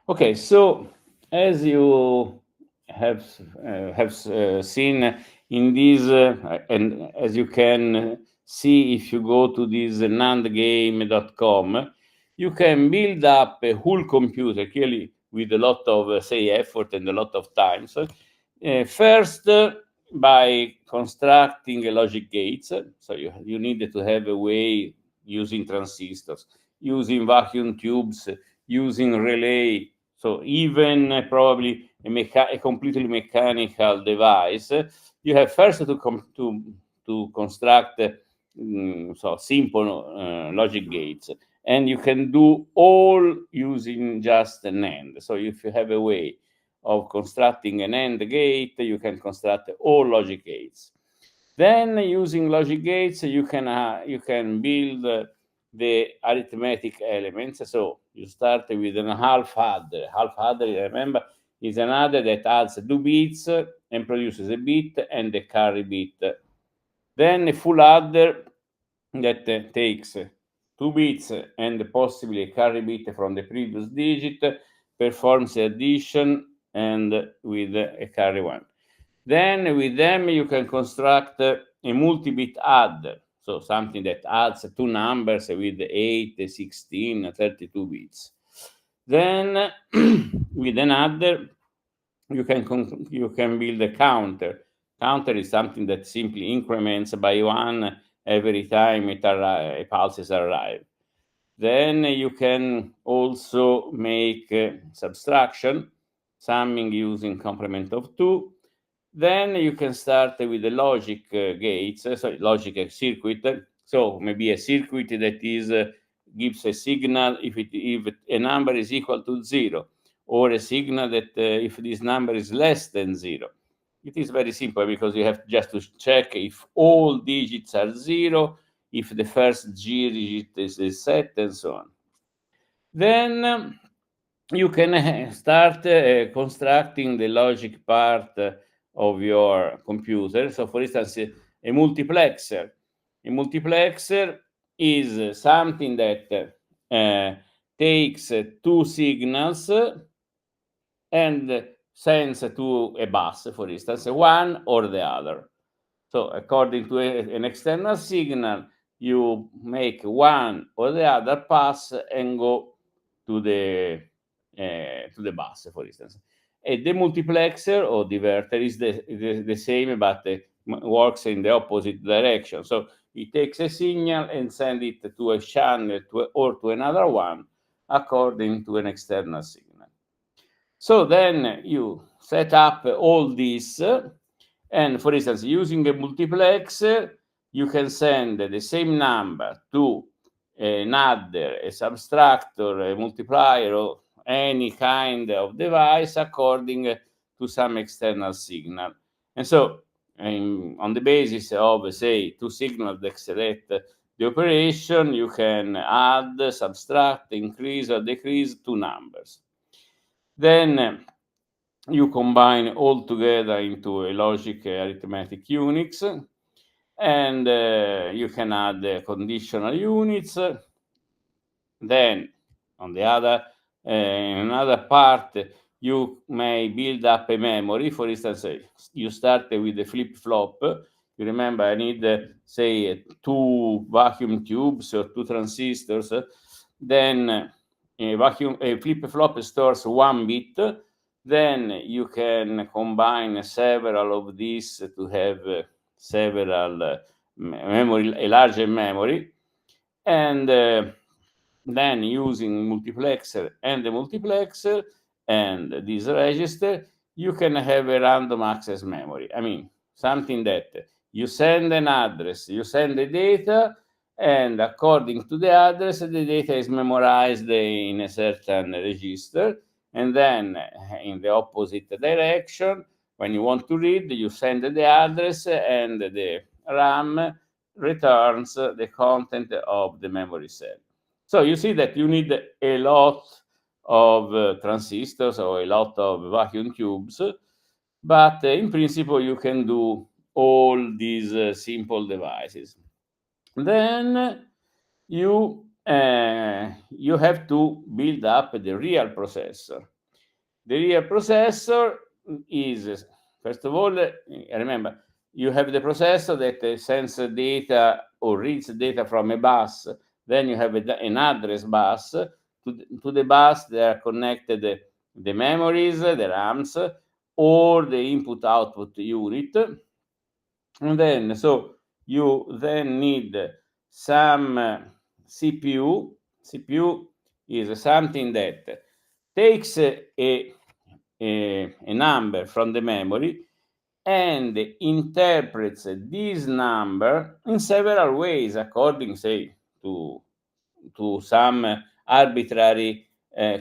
Okay, so as you have seen in this, and as you can see if you go to this nandgame.com, you can build up a whole computer, clearly with a lot of, say, effort and a lot of time. So, first, by constructing a logic gates, so you need to have a way using transistors, using vacuum tubes, using relay, so even probably a completely mechanical device, you have first to construct so simple logic gates, and you can do all using just an AND. So if you have a way of constructing an AND gate, you can construct all logic gates. Then using logic gates, you can build the arithmetic elements. So you start with an half adder. Half adder, remember, is an adder that adds 2 bits and produces a bit and a carry bit. Then a full adder that takes 2 bits and possibly a carry bit from the previous digit, performs addition and with a carry 1. Then with them you can construct a multi-bit adder, so something that adds 2 numbers with 8, 16, 32 bits. Then with an adder you can build a counter. Counter is something that simply increments by 1 every time pulses arrive. Then you can also make subtraction, summing using complement of 2. Then you can start with the logic gates, logic circuit. So maybe a circuit that is gives a signal if a number is equal to 0, or a signal that if this number is less than 0. It is very simple because you have just to check if all digits are 0, if the first digit is set, and so on. Then you can start constructing the logic part of your computer. So, for instance, a multiplexer. A multiplexer is something that takes 2 signals and sends to a bus, for instance, one or the other. So according to an external signal, you make one or the other pass and go to the bus, for instance. A demultiplexer or diverter is the same, but works in the opposite direction. So it takes a signal and sends it to a channel or to another one according to an external signal. So then you set up all this, and for instance, using a multiplexer, you can send the same number to an adder, a subtractor, a multiplier, or any kind of device according to some external signal. And so, on the basis of, say, 2 signals that accelerate the operation, you can add, subtract, increase, or decrease 2 numbers. Then you combine all together into a logic arithmetic units, and you can add conditional units. Then on the other in another part, you may build up a memory. For instance, you start with the flip-flop. You remember, I need say 2 vacuum tubes or 2 transistors. Then a flip-flop stores 1 bit. Then you can combine several of these to have several memory, a larger memory, and then using multiplexer and the multiplexer and this register, you can have a random access memory. I mean, something that you send an address, you send the data, and according to the address, the data is memorized in a certain register. And then in the opposite direction, when you want to read, you send the address, and the RAM returns the content of the memory cell. So you see that you need a lot of transistors or a lot of vacuum tubes, but in principle you can do all these simple devices. Then you have to build up the real processor. The real processor is, first of all, remember, you have the processor that sends data or reads data from a bus. Then you have an address bus. To the bus, they are connected the memories, the RAMs, or the input-output unit. And then, so you then need some CPU. CPU is something that takes a number from the memory and interprets this number in several ways according, say, to some arbitrary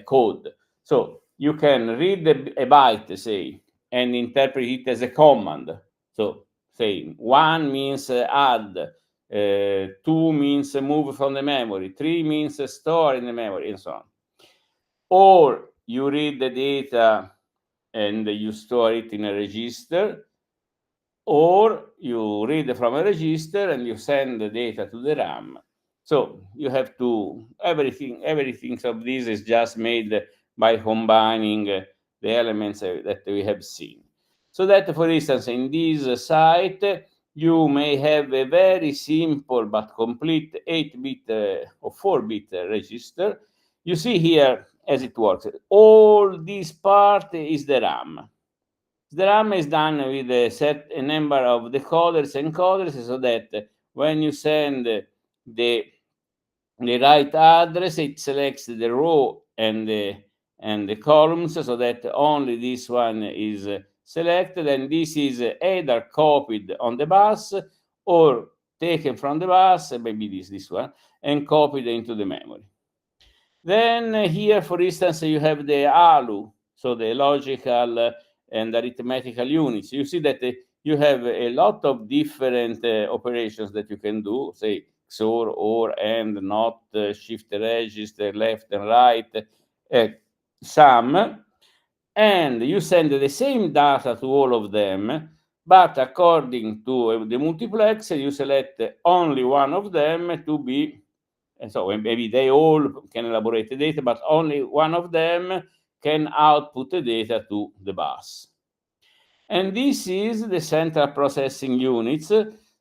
code. So you can read a byte, say, and interpret it as a command. So say 1 means add, 2 means move from the memory, 3 means store in the memory, and so on. Or you read the data and you store it in a register, or you read from a register and you send the data to the RAM. So you have to, everything of this is just made by combining the elements that we have seen. So that, for instance, in this site, you may have a very simple but complete 8-bit or 4-bit register. You see here as it works. All this part is the RAM. The RAM is done with a number of decoders and encoders, so that when you send the right address, it selects the row and the columns, so that only this one is selected, and this is either copied on the bus or taken from the bus, maybe this one, and copied into the memory. Then here, for instance, you have the ALU, so the logical and arithmetical units. You see that you have a lot of different operations that you can do, say XOR, OR, AND, NOT, shift register, left and right, sum, and you send the same data to all of them, but according to the multiplexer, you select only one of them to be. And so maybe they all can elaborate the data, but only one of them can output the data to the bus. And this is the central processing units.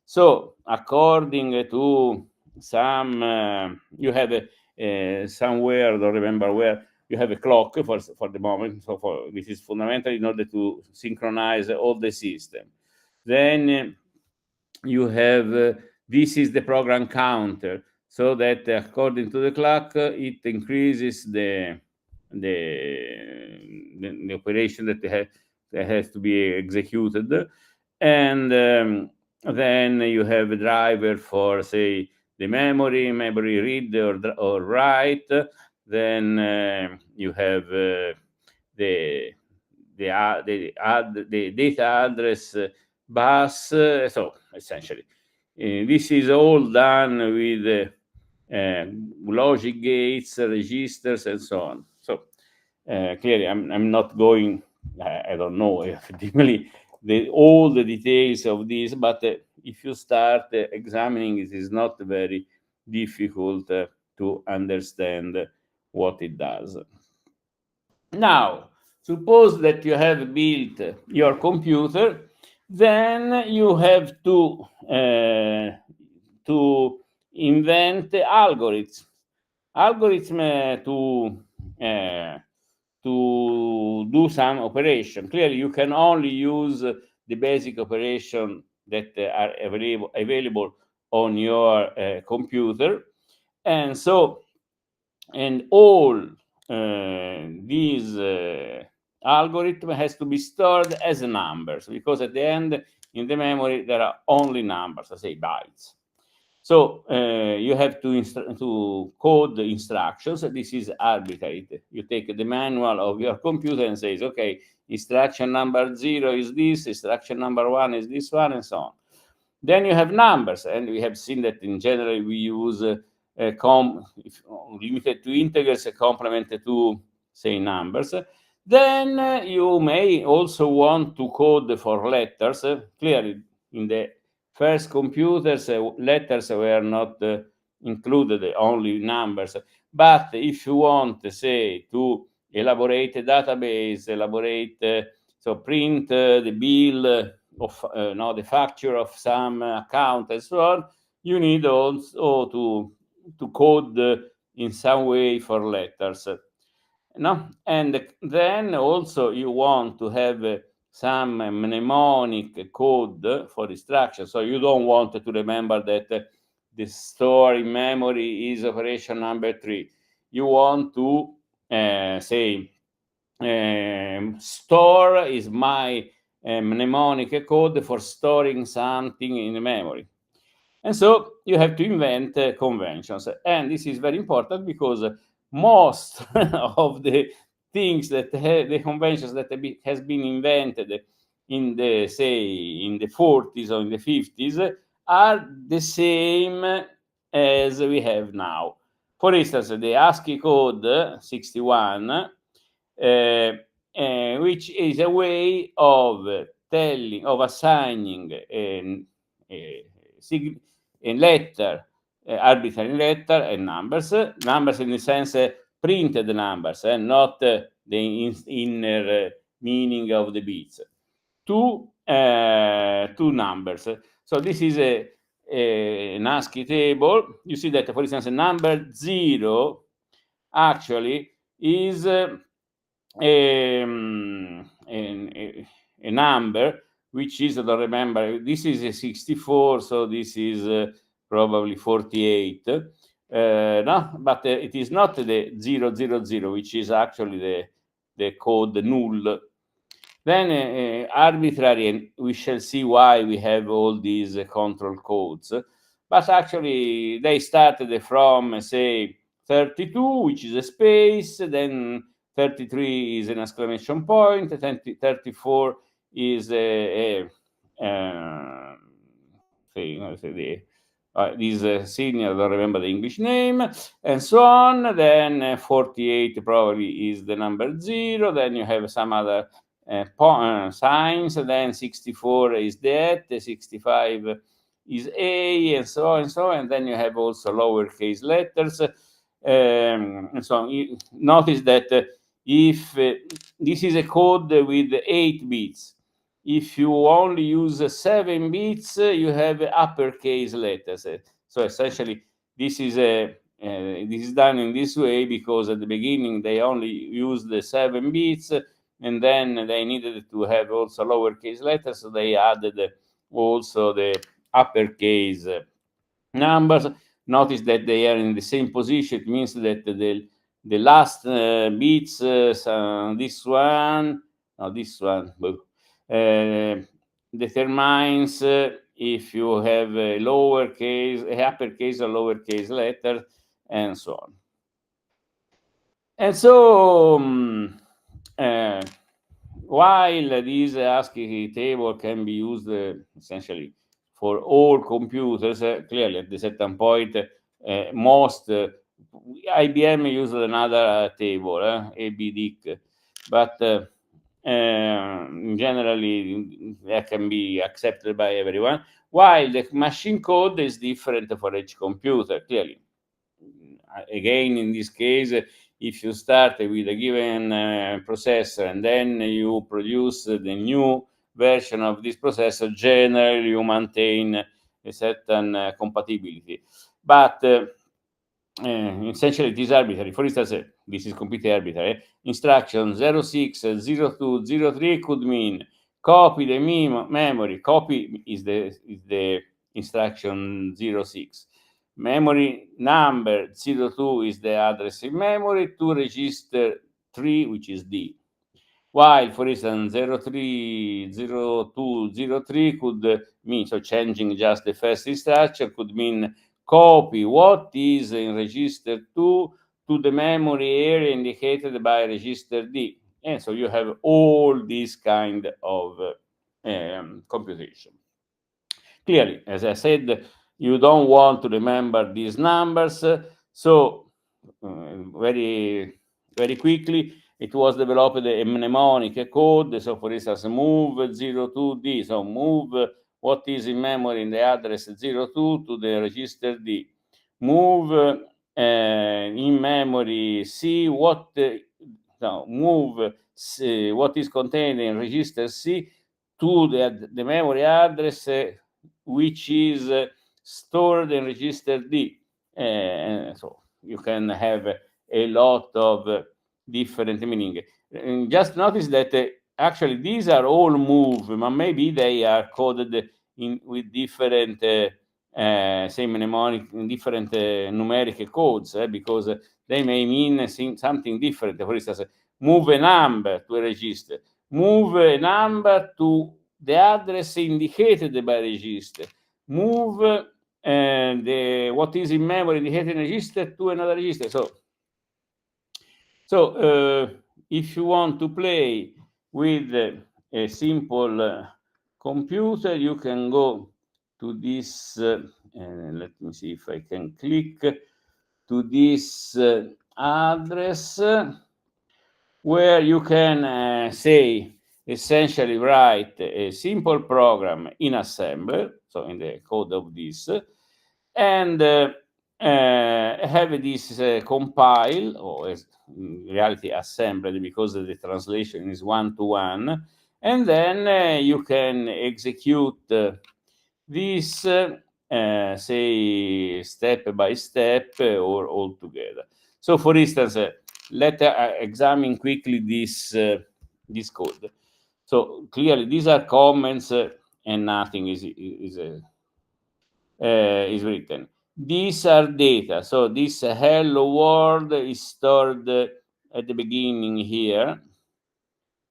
So according to some, you have somewhere, don't remember where, you have a clock for the moment. So this is fundamental in order to synchronize all the system. Then you have, this is the program counter, so that according to the clock, it increases the operation that has to be executed. And then you have a driver for, say, the memory read or write. Then you have the data address bus. So essentially, this is all done with logic gates, registers, and so on. So clearly, I'm not going. I don't know effectively all the details of this, but if you start examining, it is not very difficult to understand what it does. Now, suppose that you have built your computer, then you have to invent algorithms to do some operation. Clearly, you can only use the basic operation that are available on your computer, and so, and all these algorithm has to be stored as numbers, because at the end, in the memory, there are only numbers, I say bytes. So you have to code the instructions. This is arbitrary. You take the manual of your computer and says, okay, instruction number 0 is this, instruction number 1 is this one, and so on. Then you have numbers, and we have seen that in general we use limited to integers, a complement to, say, numbers. Then you may also want to code for letters. Clearly, in the first computers, letters were not included, only numbers. But if you want, say, to elaborate a database, so print the bill of the facture of some account and so on, you need also to code in some way for letters. No? And then also you want to have some mnemonic code for instruction. So you don't want to remember that the store in memory is operation number 3. You want to say store is my mnemonic code for storing something in the memory. And so you have to invent conventions. And this is very important because most of the things that the conventions that has been invented in the, say, in the 40s or in the 50s are the same as we have now. For instance, the ASCII code 61, which is a way of assigning a letter, arbitrary letter and numbers in the sense printed numbers and not the inner meaning of the bits, to numbers. So this is an ASCII table. You see that, for instance, number 0 actually is a number which is, I don't remember, this is a 64, so this is probably 48. No, but it is not the 000, which is actually the code null. Then arbitrary, and we shall see why we have all these control codes. But actually, they started from, say, 32, which is a space, then 33 is an exclamation point, 34 is this signal, I don't remember the English name, and so on. Then 48 probably is the number 0. Then you have some other signs. Then 64 is that, 65 is A, and so on and so on. And then you have also lowercase letters. And so on. You notice that if this is a code with 8 bits, if you only use 7 bits, you have uppercase letters. So essentially, this is done in this way because at the beginning they only used the 7 bits, and then they needed to have also lowercase letters, so they added also the uppercase numbers. Notice that they are in the same position. It means that the last bits, this one, determines if you have a uppercase or lowercase letter, and so on. And so, while this ASCII table can be used essentially for all computers, clearly at a certain point, most IBM used another table, ABDIC, but generally that can be accepted by everyone, while the machine code is different for each computer, clearly. Again, in this case, if you start with a given processor and then you produce the new version of this processor, generally you maintain a certain compatibility. But essentially it is arbitrary. For instance, this is completely arbitrary. Instruction 06, 02, 03 could mean copy the memory. Copy is the instruction 06. Memory number 02 is the address in memory to register 3, which is D. While, for instance, 03, 02, 03 could mean, so changing just the first instruction could mean copy what is in register 2 to the memory area indicated by register D. And so you have all these kind of computation. Clearly, as I said, you don't want to remember these numbers, so very, very quickly it was developed a mnemonic code. So for instance, move 02D, so move what is in memory in the address 02 to the register D. Move in memory C what now move what is contained in register C to the memory address which is stored in register D. So you can have a lot of different meaning. Just notice that actually these are all move, but maybe they are coded with different say mnemonic, different numeric codes because they may mean something different. For instance, move a number to a register, move a number to the address indicated by register, move what is in memory indicated in register to another register. So if you want to play with a simple computer, you can go to this, let me see if I can click to this address where you can say essentially write a simple program in assembler, so in the code of this, and have this compile, or in reality assembled because the translation is one-to-one, and then you can execute this, say, step by step or all together. So, for instance, let's examine quickly this code. So clearly, these are comments and nothing is written. These are data. So this hello world is stored at the beginning here.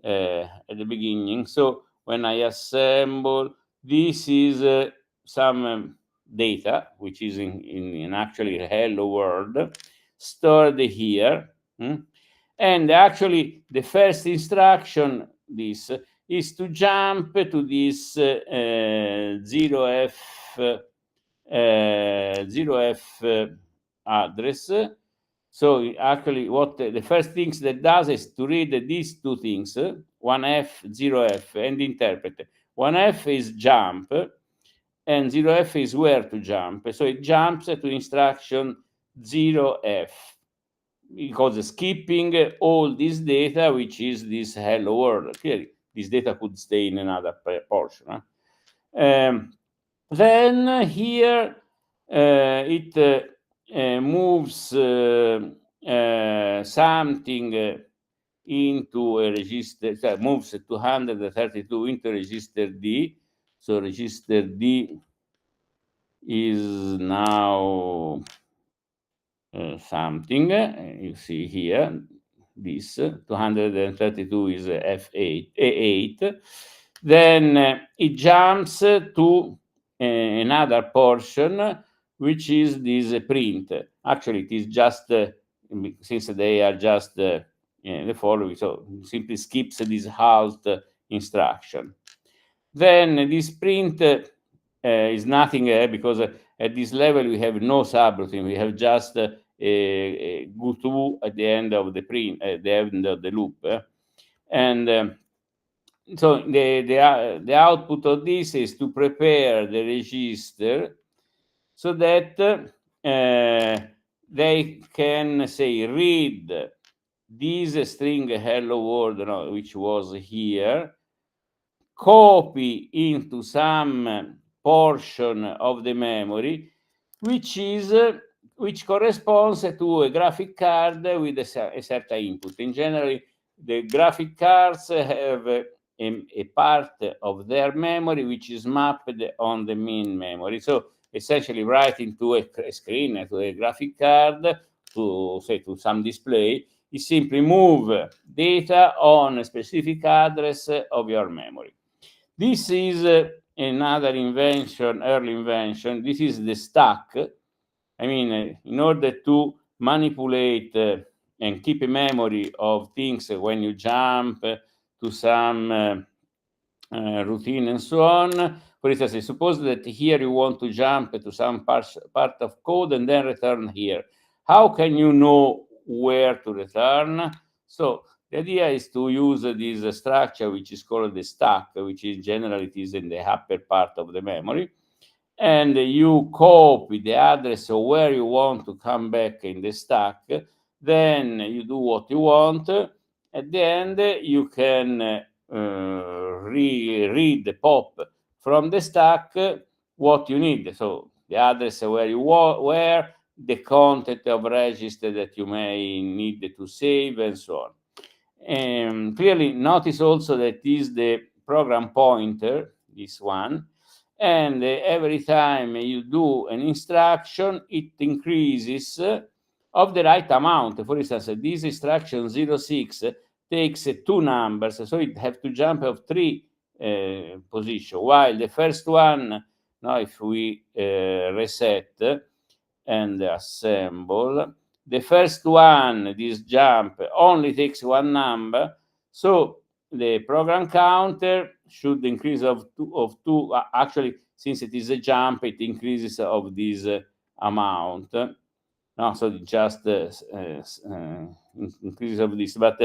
At the beginning. So when I assemble, this is some data, which is in actually hello world, stored here. And actually, the first instruction, this, is to jump to this 0f 0f address. So actually, what the first things that does is to read these two things, 1f, 0f, and interpret. 1f is jump, and 0f is where to jump. So it jumps to instruction 0f, because skipping all this data, which is this hello world. Clearly, this data could stay in another portion. Then here it moves something into a register, moves 232 into register D. So register D is now something, you see here, this 232 is F8, A8. Then it jumps to another portion, which is this print. Actually, it is just, since they are just the following, so simply skips this halt instruction. Then this print is nothing because at this level we have no subroutine. We have just a go-to at the end of the print, at the end of the loop. And so the output of this is to prepare the register so that they can, say, read this string hello world, which was here, copy into some portion of the memory, which corresponds to a graphic card with a certain input. In general, the graphic cards have a part of their memory which is mapped on the main memory. So essentially, writing to a screen, to a graphic card, to say to some display, is simply move data on a specific address of your memory. This is another invention, early invention. This is the stack. I mean, in order to manipulate and keep a memory of things when you jump to some routine and so on. For instance, suppose that here you want to jump to some part of code and then return here. How can you know where to return? So the idea is to use this structure, which is called the stack, which is generally it is in the upper part of the memory. And you copy the address of where you want to come back in the stack. Then you do what you want. at the end you can read the pop from the stack what you need. So the address where you were, the content of register that you may need to save, and so on. Clearly notice also that is the program pointer, this one, and every time you do an instruction, it increases of the right amount. For instance, this instruction 06 takes two numbers, so it have to jump of three position, while the first one, now if we reset and assemble, the first one, this jump, only takes one number, so the program counter should increase of two. Actually, since it is a jump, it increases of this amount. No, so it just increases of this, but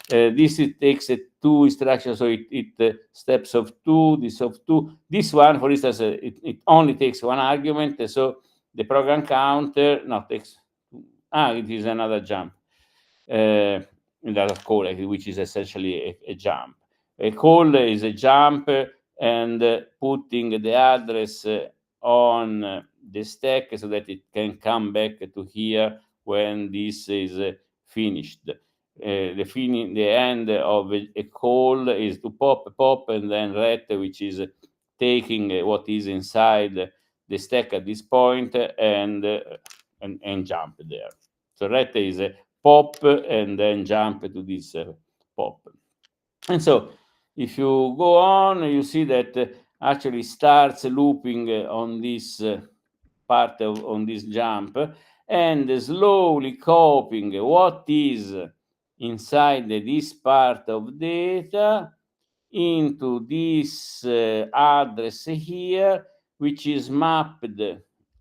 this it takes two instructions, so it steps of two, this of two. This one, for instance, it only takes one argument, so the program counter takes. It is another jump. Another call, which is essentially a jump. A call is a jump and putting the address on the stack so that it can come back to here when this is finished. The end of a call is to pop, and then ret, which is taking what is inside the stack at this point and jump there. So ret is a pop and then jump to this pop. And so if you go on, you see that actually starts looping on this part on this jump and slowly copying what is inside this part of data into this address here, which is mapped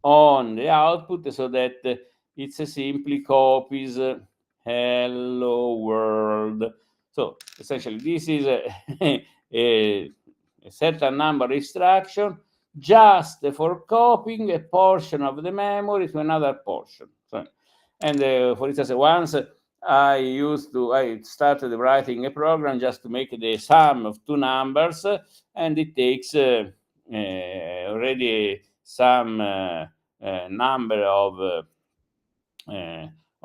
on the output, so that it's simply copies hello world. So essentially this is a certain number instruction just for copying a portion of the memory to another portion. So, and for instance, once I started writing a program just to make the sum of two numbers, and it takes already some number of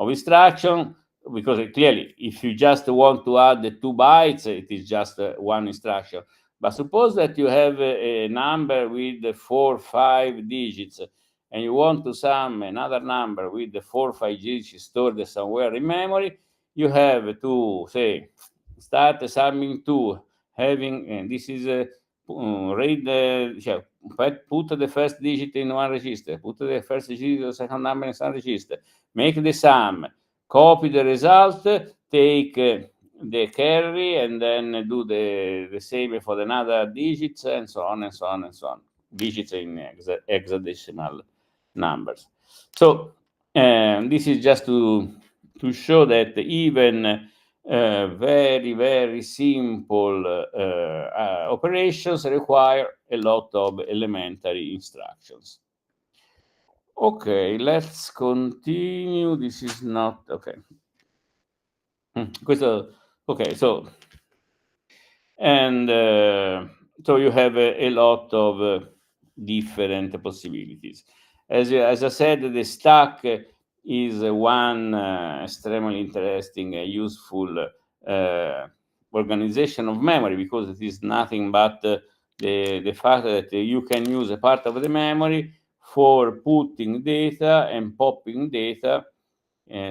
instruction, because clearly if you just want to add the 2 bytes, it is just one instruction. But suppose that you have a number with 4 or 5 digits and you want to sum another number with the 4 or 5 digits stored somewhere in memory, you have to say start summing 2, having, and this is read put the first digit in one register, put the first digit of the second number in some register, make the sum, copy the result, take the carry, and then do the same for the another digits, and so on and so on and so on. Digits in hexadecimal numbers. So this is just to show that even very, very simple operations require a lot of elementary instructions. Okay, let's continue. This is not okay. Okay, so and so you have a lot of different possibilities. As I said, the stack is one extremely interesting, useful organization of memory, because it is nothing but the fact that you can use a part of the memory for putting data and popping data.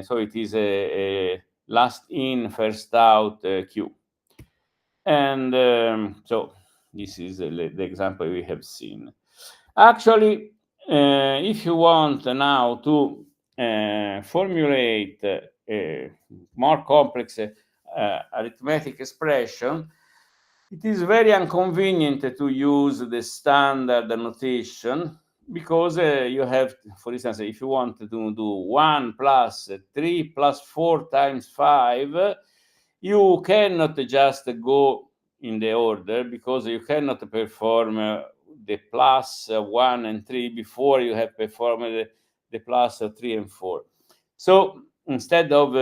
So it is a last in, first out queue. And so this is the example we have seen. Actually, if you want now to formulate a more complex arithmetic expression, it is very inconvenient to use the standard notation, because you have, for instance, if you want to do 1 plus 3 plus 4 times 5, you cannot just go in the order, because you cannot perform the plus 1 and 3 before you have performed the plus 3 and 4. So instead of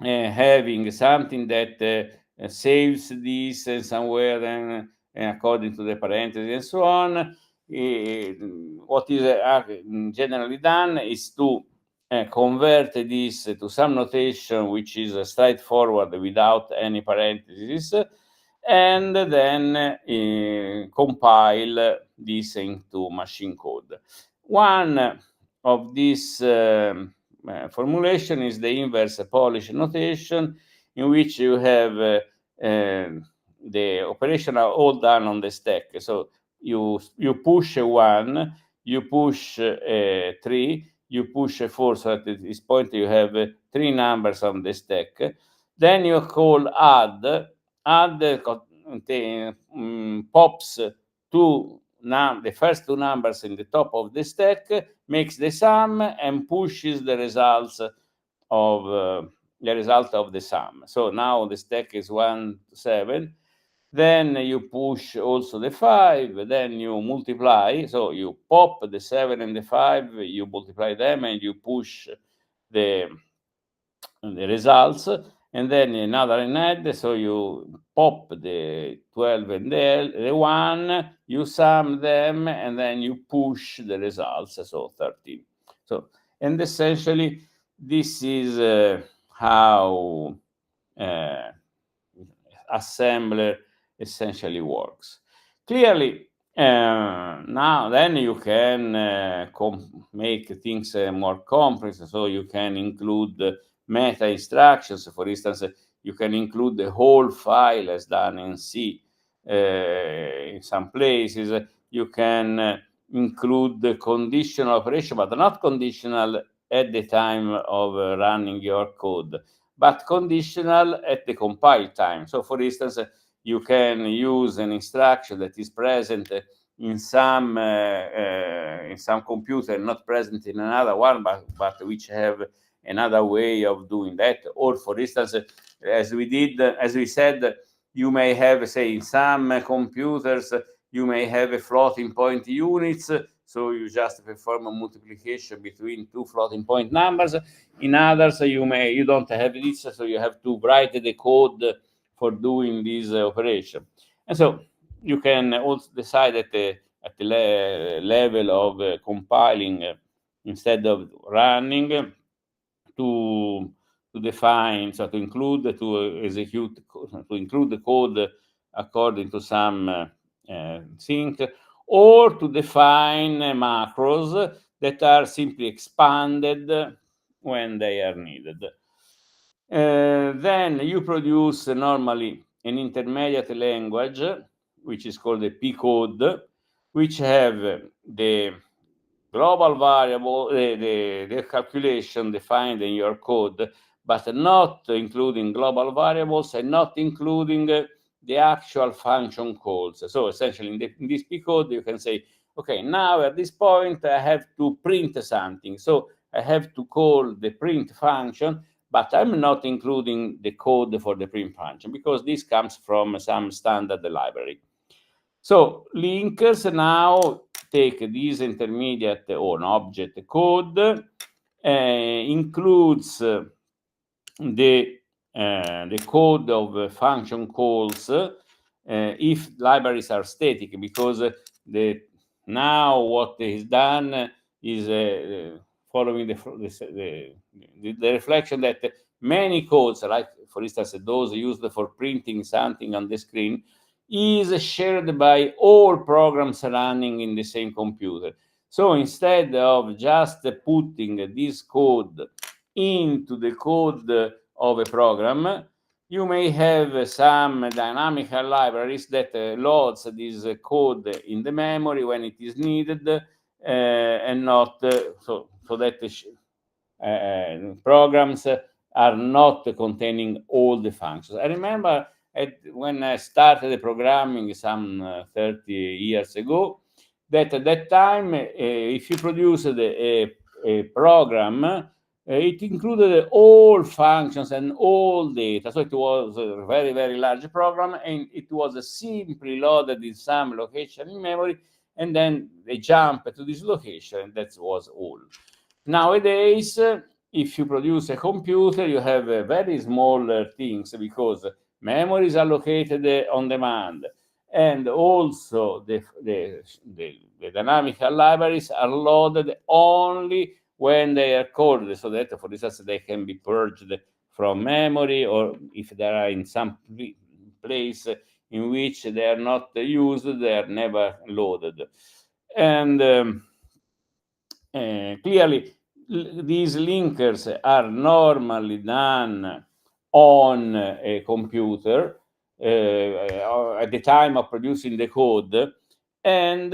having something that saves this somewhere and according to the parentheses and so on. What is generally done is to convert this to some notation which is straightforward without any parentheses, and then compile this into machine code. One of these formulation is the inverse Polish notation, in which you have the operation are all done on the stack. So you push a 1, you push 3, you push a 4, so at this point you have 3 numbers on the stack. Then you call add pops the first 2 numbers in the top of the stack, makes the sum and pushes the results of the sum. So now the stack is 1 to 7. Then you push also the 5, then you multiply. So you pop the 7 and the 5, you multiply them, and you push the results, and then another add. So you pop the 12 and the 1, you sum them, and then you push the results, so 13. So, and essentially this is how assembler essentially works. Clearly, now then you can make things more complex, so you can include meta instructions. For instance, you can include the whole file as done in C. In some places, you can include the conditional operation, but not conditional at the time of running your code, but conditional at the compile time. So for instance, you can use an instruction that is present in some computer, not present in another one, but which have another way of doing that. Or for instance, as we said, you may have, say, in some computers, you may have a floating point units, so you just perform a multiplication between 2 floating point numbers. In others, you don't have this, so you have to write the code for doing this operation. And so you can also decide at the level of compiling, instead of running, to define, so to include the code according to some sync, or to define macros that are simply expanded when they are needed. Then you produce normally an intermediate language, which is called a P code, which have the global variable, the calculation defined in your code, but not including global variables and not including the actual function calls. So essentially in this P code, you can say, okay, now at this point I have to print something. So I have to call the print function, but I'm not including the code for the print function because this comes from some standard library. So linkers now take this intermediate or an object code, includes the code of function calls if libraries are static, because now what is done is following the reflection that many codes, like for instance those used for printing something on the screen, is shared by all programs running in the same computer. So instead of just putting this code into the code of a program, you may have some dynamic libraries that loads this code in the memory when it is needed, and not so that programs are not containing all the functions. I remember when I started programming some 30 years ago, that at that time, if you produced a program, it included all functions and all data. So it was a very, very large program, and it was simply loaded in some location in memory, and then they jump to this location, and that was all. Nowadays, if you produce a computer, you have very small things, because memory is allocated on demand, and also the dynamical libraries are loaded only when they are called, so that, for instance, they can be purged from memory, or if they are in some place in which they are not used, they are never loaded. And clearly, these linkers are normally done on a computer at the time of producing the code, and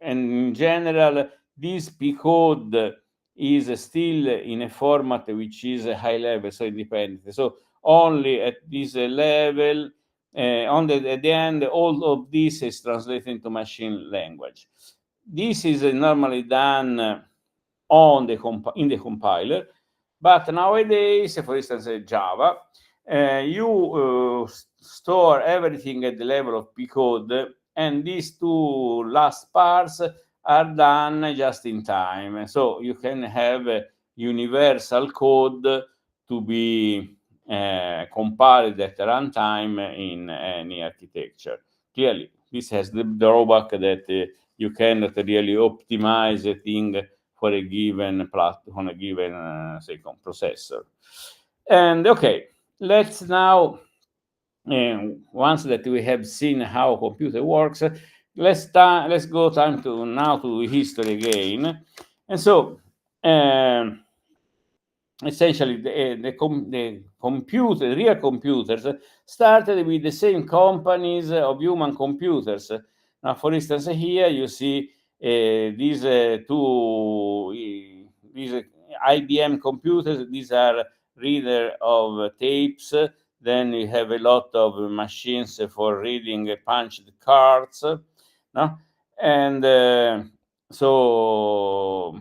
in general, this P code is still in a format which is a high level, so independent. So only at this level, at the end, all of this is translated into machine language. This is normally done in the compiler, but nowadays, for instance, Java, you store everything at the level of P code, and these two last parts are done just in time. So you can have a universal code to be compiled at runtime in any architecture. Clearly, this has the drawback that you cannot really optimize a thing for a given platform, on a given processor. And okay, let's now, once that we have seen how a computer works, let's go time to history again. And so essentially the real computers started with the same companies of human computers. Now, for instance, here you see these IBM computers. These are reader of tapes. Then you have a lot of machines for reading punched cards. No? And so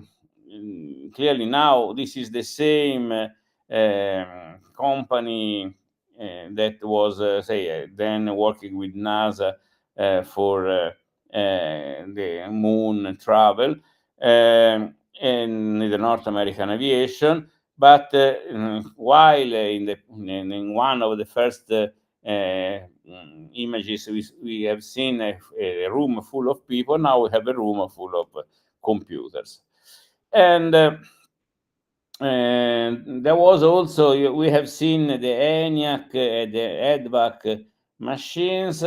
clearly now this is the same company that was then working with NASA for the moon travel and the North American aviation. But while in one of the first images we have seen a room full of people, now we have a room full of computers. And there was also, we have seen the ENIAC, the EDVAC machines,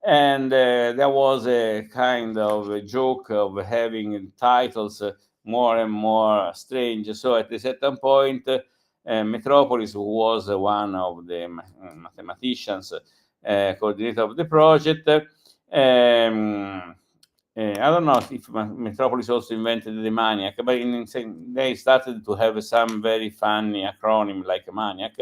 and there was a kind of a joke of having titles more and more strange. So at a certain point, Metropolis, who was one of the mathematicians, coordinator of the project, I don't know if Metropolis also invented the Maniac, but they started to have some very funny acronym like Maniac.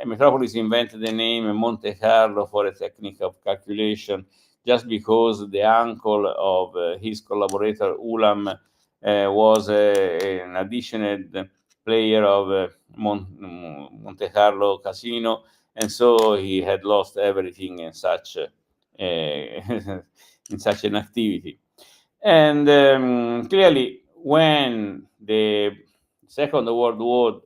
Metropolis invented the name Monte Carlo for a technique of calculation, just because the uncle of his collaborator Ulam was an additional player of Monte Carlo Casino, and so he had lost everything in such in such an activity. And clearly, when the Second World War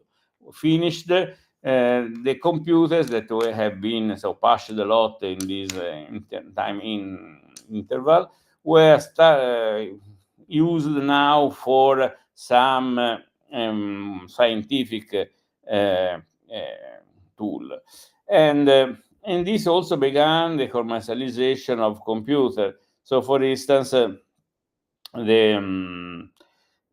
finished, the computers that have been pushed a lot in this time interval were used now for some scientific tool. And this also began the commercialization of computers. So, for instance,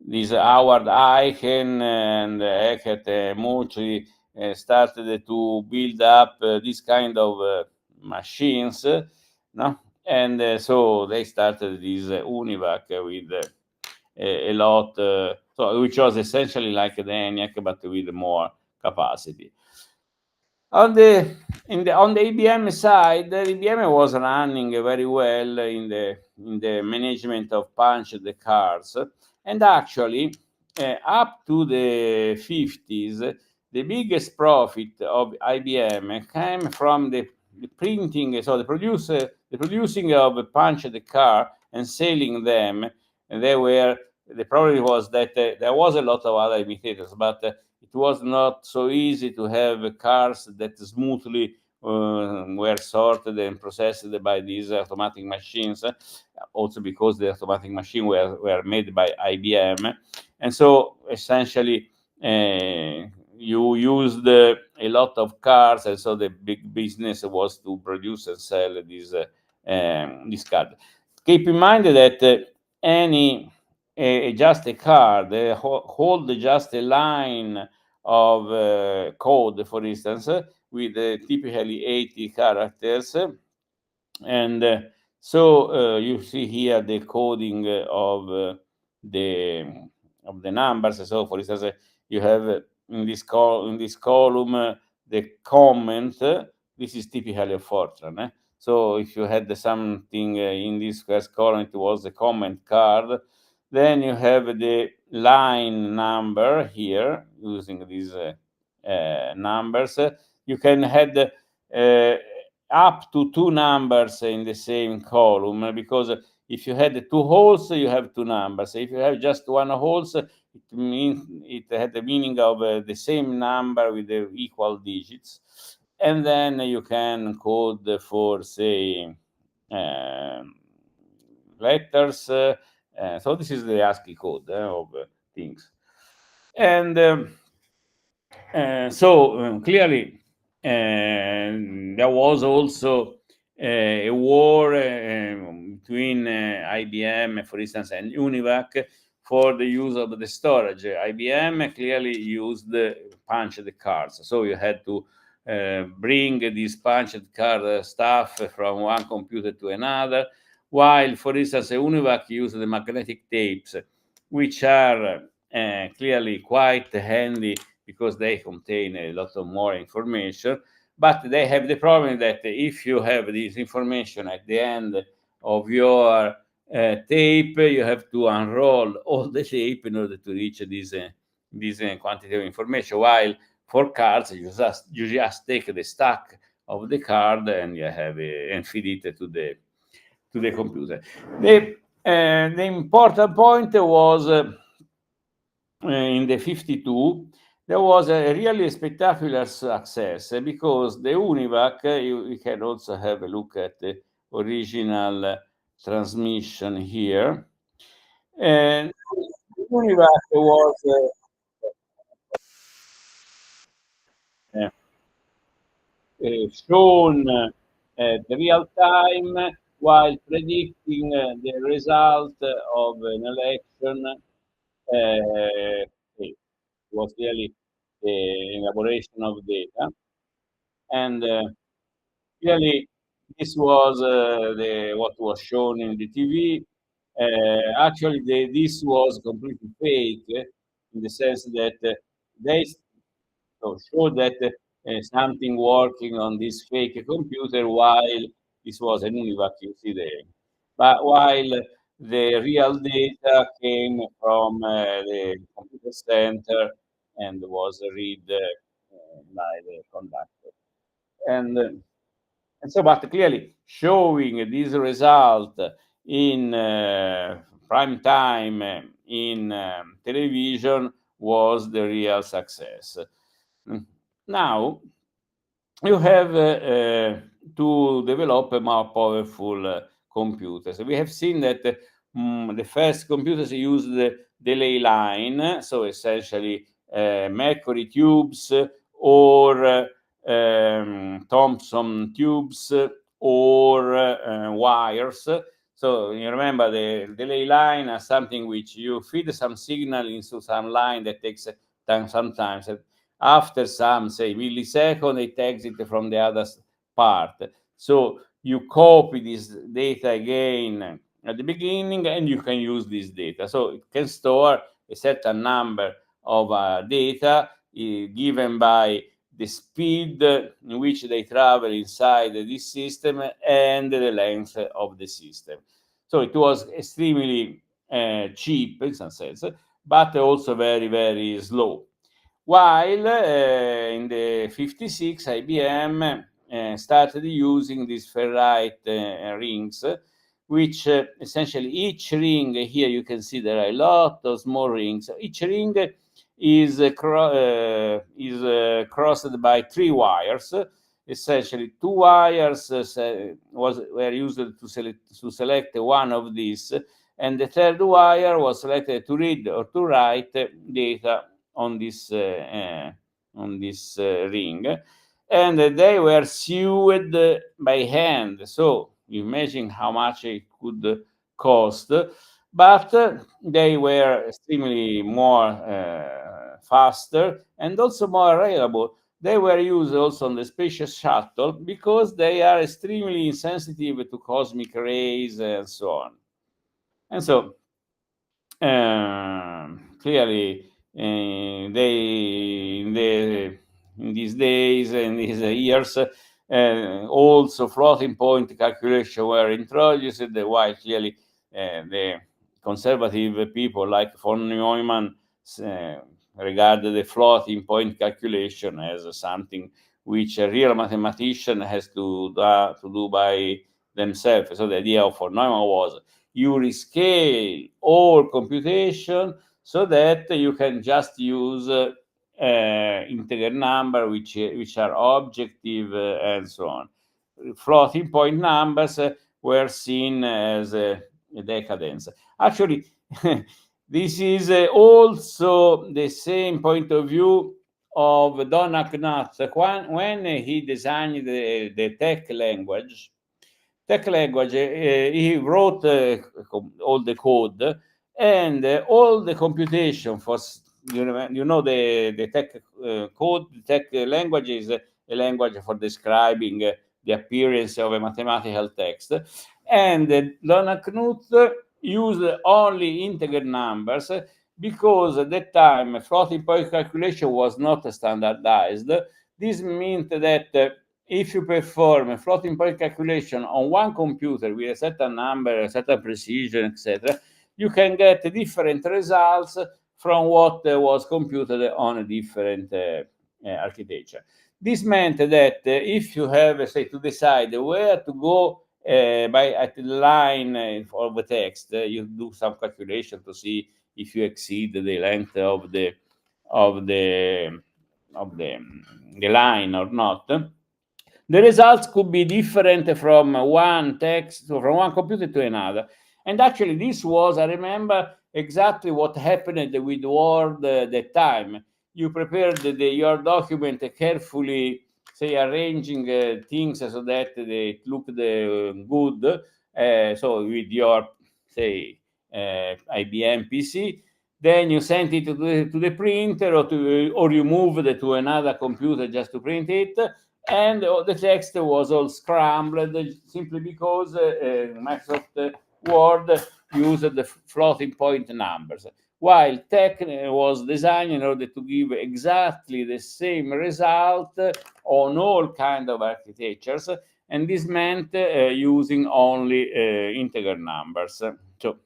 these Howard Aiken and Eckert Moultrie started to build up this kind of machines, no? And so they started this UNIVAC with a lot, so which was essentially like the ENIAC, but with more capacity. On the IBM side, the IBM was running very well in the management of punched cards, and actually up to the 50s, the biggest profit of IBM came from the printing, so the producing of punched card and selling them. And they were the problem was that there was a lot of other imitators, but it was not so easy to have cars that smoothly were sorted and processed by these automatic machines, also because the automatic machines were made by IBM. And so essentially, you used a lot of cars, and so the big business was to produce and sell these cards. Keep in mind that any just a card hold just a line of code, for instance, with typically 80 characters, and so you see here the coding of the numbers. So, for instance, you have in this column the comment. This is typically a Fortran. So if you had something in this first column, it was a comment card. Then you have the line number here using these numbers. You can add up to 2 numbers in the same column, because if you had 2 holes, you have 2 numbers. If you have just 1 holes, it means it had the meaning of the same number with the equal digits. And then you can code for, say, letters. So this is the ASCII code of things. And so clearly there was also a war between IBM, for instance, and Univac for the use of the storage. IBM clearly used punched cards, so you had to bring this punched card stuff from one computer to another, while, for instance, Univac used the magnetic tapes, which are clearly quite handy because they contain a lot of more information, but they have the problem that if you have this information at the end of your tape, you have to unroll all the tape in order to reach this quantity of information, while for cards, you just take the stack of the card and you have and feed it to the computer. The important point was in the 52, there was a really spectacular success because the Univac, you can also have a look at the original transmission here. And Univac was shown at real time while predicting the result of an election. It was really the elaboration of data, and clearly this was what was shown in the TV. Actually, this was completely fake in the sense that they showed that something working on this fake computer while this was an Univac, you see there. But while the real data came from the computer center and was read by the conductor. And so, but clearly showing this result in prime time in television was the real success. Now you have to develop a more powerful computers. We have seen that the first computers used the delay line, so essentially mercury tubes or Thomson tubes or wires. So you remember the delay line as something which you feed some signal into some line that takes time sometimes. After some, say, millisecond, it exits from the other part. So you copy this data again at the beginning, and you can use this data. So it can store a certain number of data given by the speed in which they travel inside this system and the length of the system. So it was extremely cheap in some sense, but also very, very slow. While in the 56, IBM started using these ferrite rings, which essentially each ring here you can see there are a lot of small rings. Each ring is crossed by 3 wires. Essentially, 2 wires were used to select one of these, and the third wire was selected to read or to write data on this ring, and they were sewed by hand. So you imagine how much it could cost, but they were extremely more faster and also more reliable. They were used also on the space shuttle because they are extremely insensitive to cosmic rays and so on. And so clearly in these days and these years, also floating point calculation were introduced, while clearly the conservative people like von Neumann regarded the floating point calculation as something which a real mathematician has to do by themselves. So the idea of von Neumann was you rescale all computation so that you can just use integer number which are objective and so on. Floating point numbers were seen as a decadence. Actually, this is also the same point of view of Donald Knuth when he designed the TeX language. TeX language, he wrote all the code, and all the computation for the TeX code. The TeX language is a language for describing the appearance of a mathematical text, and Donald Knuth used only integer numbers because at that time floating point calculation was not standardized. This meant that if you perform a floating point calculation on one computer with a certain number, a certain precision, etc., you can get different results from what was computed on a different architecture. This meant that if you have, say, to decide where to go at the line of the text, you do some calculation to see if you exceed the length of the line or not. The results could be different from one text, so from one computer to another. And actually, this was, I remember exactly what happened with Word at that time. You prepared your document carefully, say, arranging things so that they looked good. So with your, say, IBM PC, then you sent it to the printer, or you moved it to another computer just to print it, and the text was all scrambled simply because Microsoft Word used the floating point numbers, while TeX was designed in order to give exactly the same result on all kinds of architectures, and this meant using only integer numbers. So,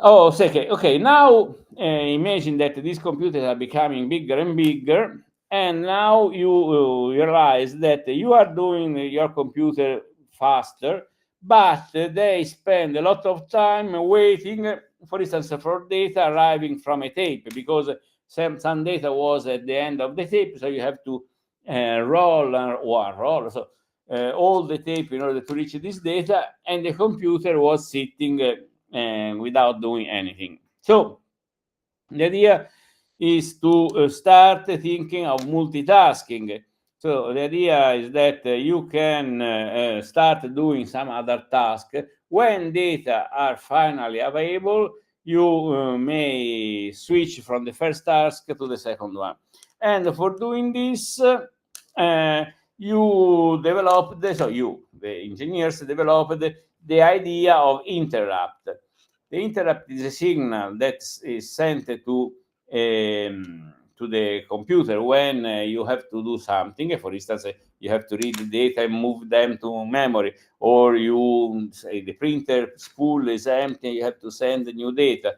okay. Now imagine that these computers are becoming bigger and bigger, and now you realize that you are doing your computer faster, but they spend a lot of time waiting, for instance, for data arriving from a tape, because some data was at the end of the tape, so you have to roll. So all the tape in order to reach this data, and the computer was sitting without doing anything. So the idea is to start thinking of multitasking. So the idea is that you can start doing some other task. When data are finally available, you may switch from the first task to the second one. And for doing this, the engineers developed the idea of interrupt. The interrupt is a signal that is sent to the computer when you have to do something. For instance, you have to read the data and move them to memory, or you say the printer spool is empty, you have to send new data.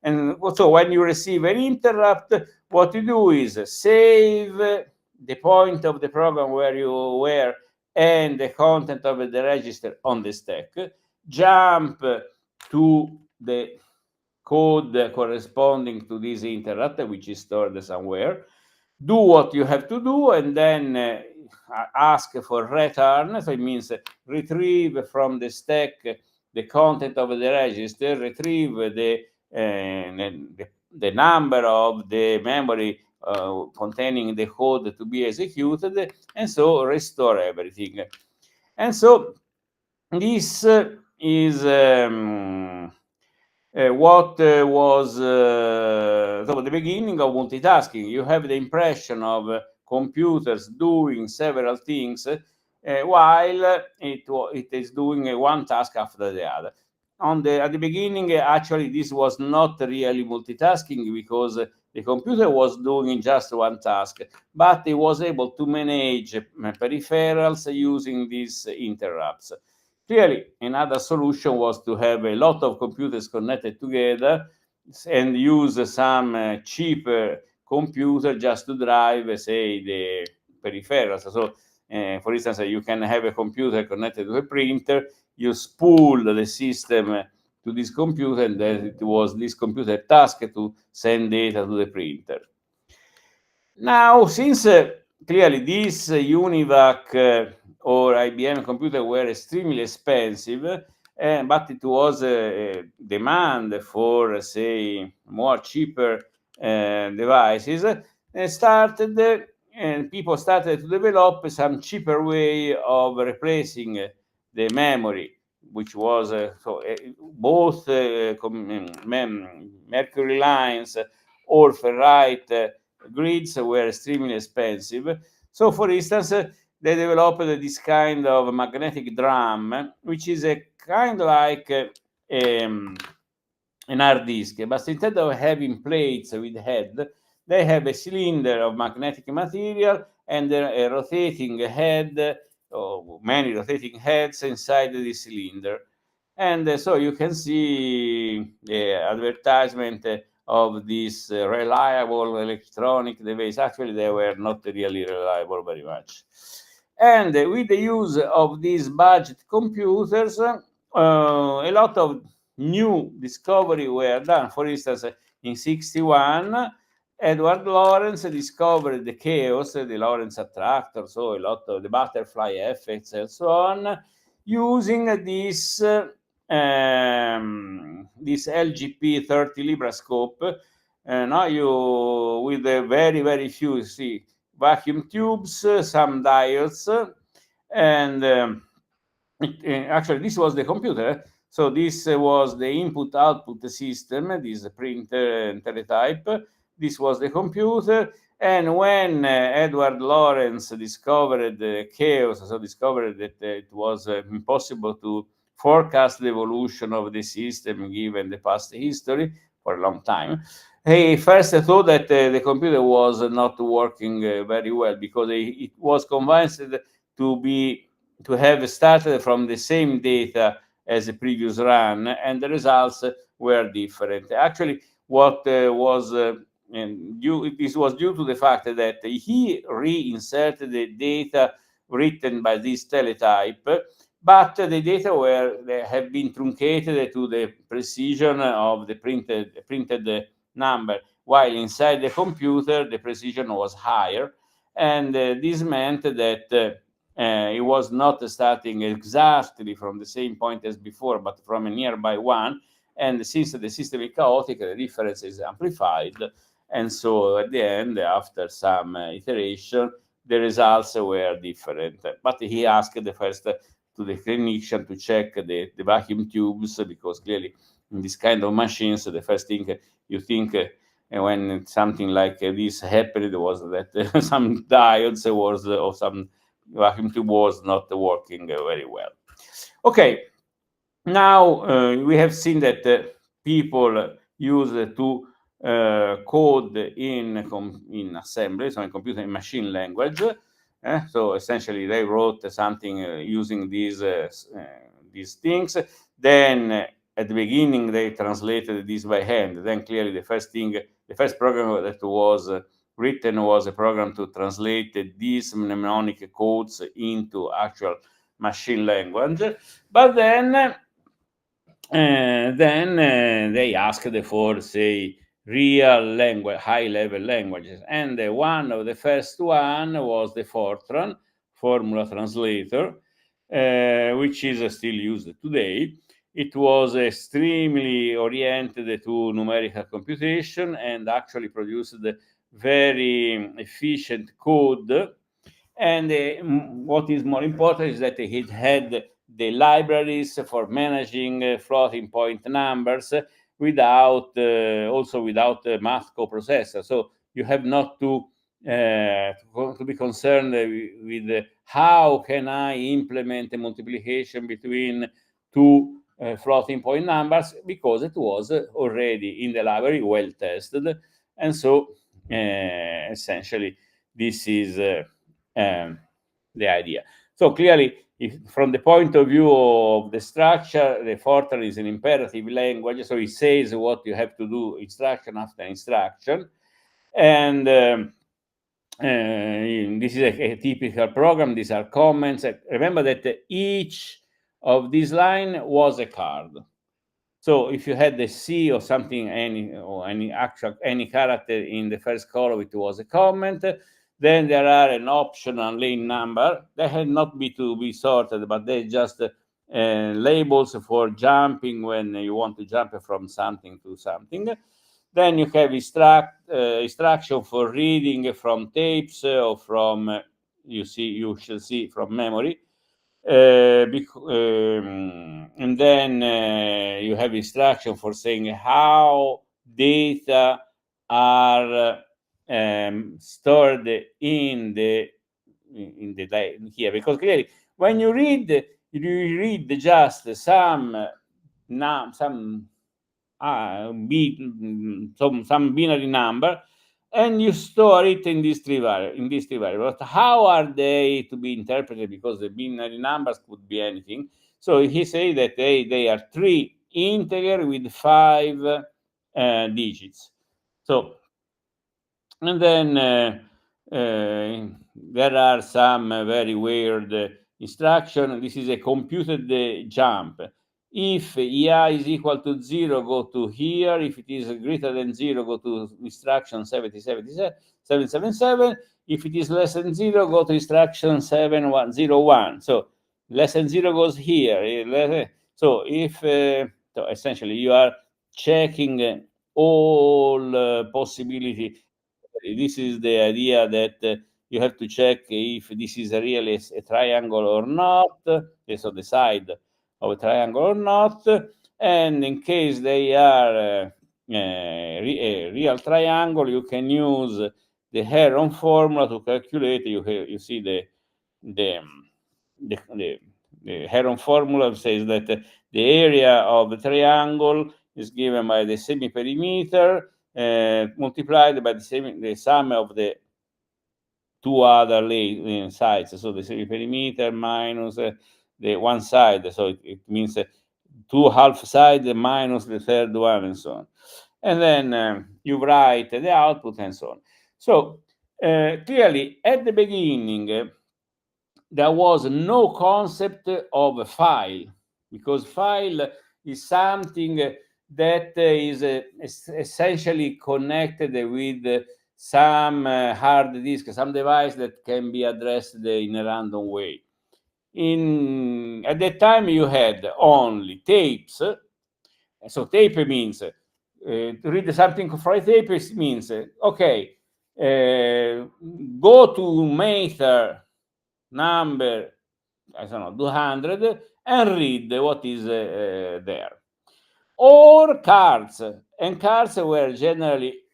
And so when you receive an interrupt, what you do is save the point of the program where you were and the content of the register on the stack. jump to the code corresponding to this interrupt, which is stored somewhere, do what you have to do, and then ask for return. So it means retrieve from the stack the content of the register, retrieve the number of the memory containing the code to be executed, and so restore everything. And so this is what was so the beginning of multitasking. You have the impression of computers doing several things while it is doing one task after the other. At the beginning, actually, this was not really multitasking because the computer was doing just one task, but it was able to manage peripherals using these interrupts. Clearly, another solution was to have a lot of computers connected together and use some cheaper computer just to drive, say, the peripherals. So, for instance, you can have a computer connected to a printer, you spool the system to this computer, and then it was this computer task to send data to the printer. Now, since clearly these UNIVAC or IBM computers were extremely expensive, but it was a demand for, say, more cheaper devices, and people started to develop some cheaper way of replacing the memory, which was both mercury lines or ferrite grids were extremely expensive. So, for instance, they developed this kind of magnetic drum, which is a kind like an hard disk, but instead of having plates with head, they have a cylinder of magnetic material and a rotating head, or many rotating heads inside the cylinder. And so you can see the advertisement of this reliable electronic device. Actually, they were not really reliable very much. And with the use of these budget computers, a lot of new discovery were done. For instance, in 61, Edward Lorenz discovered the chaos, the Lorentz attractor, so a lot of the butterfly effects and so on, using this LGP 30 librascope. Now you with a very few vacuum tubes, some diodes, and actually this was the computer. So this was the input-output system, this printer and teletype. This was the computer. And when Edward Lorenz discovered the chaos, so discovered that it was impossible to forecast the evolution of the system given the past history for a long time, he first thought that the computer was not working very well because it was convinced to have started from the same data as the previous run, and the results were different. Actually, what was this was due to the fact that he reinserted the data written by this teletype, but the data have been truncated to the precision of the printed number, while inside the computer the precision was higher, and this meant that it was not starting exactly from the same point as before, but from a nearby one. And since the system is chaotic, the difference is amplified. And so at the end, after some iteration, the results were different. But he asked first to the clinician to check the vacuum tubes, because clearly in this kind of machines, the first thing you think when something like this happened was that some diodes or some vacuum tube was not working very well. Okay, now we have seen that people use to code in assembly, so in computer in machine language. So essentially, they wrote something using these things. Then at the beginning, they translated this by hand. Then clearly, the first program that was written was a program to translate these mnemonic codes into actual machine language. But then Then they asked for, say, real language, high-level languages, and one of the first one was the Fortran formula translator, which is still used today. It was extremely oriented to numerical computation and actually produced very efficient code. And what is more important is that it had the libraries for managing floating point numbers without also without a math coprocessor. So you have not to be concerned with how can I implement a multiplication between two floating point numbers, because it was already in the library, well tested. And so essentially this is the idea. So clearly, from the point of view of the structure, the Fortran is an imperative language, so it says what you have to do instruction after instruction. And this is a typical program. These are comments. Remember that each of these lines was a card. So if you had the C or something, any character in the first column, it was a comment. Then there are an optional lane number. They had not to be sorted, but they just labels for jumping when you want to jump from something to something. Then you have instruction for reading from tapes or from you shall see from memory. And then you have instruction for saying how data are stored in the here, because clearly when you read just some some binary number, and you store it in these three variables. But how are they to be interpreted? Because the binary numbers could be anything. So he say that they are three integer with 5 digits. So, and then there are some very weird instruction. This is a computed jump. If EI is equal to 0, go to here. If it is greater than 0, go to instruction 777. If it is less than 0, go to instruction 7101. So less than 0 goes here. So if so essentially you are checking all possibility. This is the idea that you have to check if this is really a triangle or not, so the side of a triangle or not, and in case they are a real triangle, you can use the Heron formula to calculate. You see the Heron formula says that the area of the triangle is given by the semi-perimeter multiplied by the sum of the two other sides. So the semi-perimeter minus the one side. So it means two half sides minus the third one, and so on. And then you write the output and so on. So clearly, at the beginning, there was no concept of a file, because file is something that is essentially connected with some hard disk, some device that can be addressed in a random way. At that time, you had only tapes. So tape means to read something from a tape means okay, go to meter number, I don't know, 200, and read what is there. Or cards, and cards were generally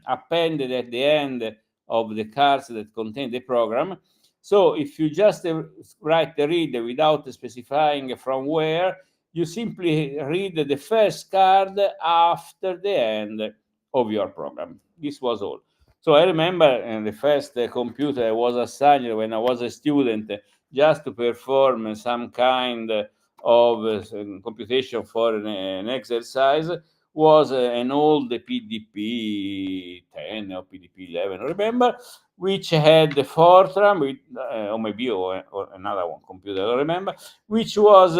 appended at the end of the cards that contain the program. So if you just write the read without specifying from where, you simply read the first card after the end of your program. This was all. So I remember the first computer I was assigned when I was a student, just to perform some kind of computation for an exercise, was an old PDP 10 or PDP 11, I remember, which had the Fortran, with, or maybe or another one computer, I don't remember, which was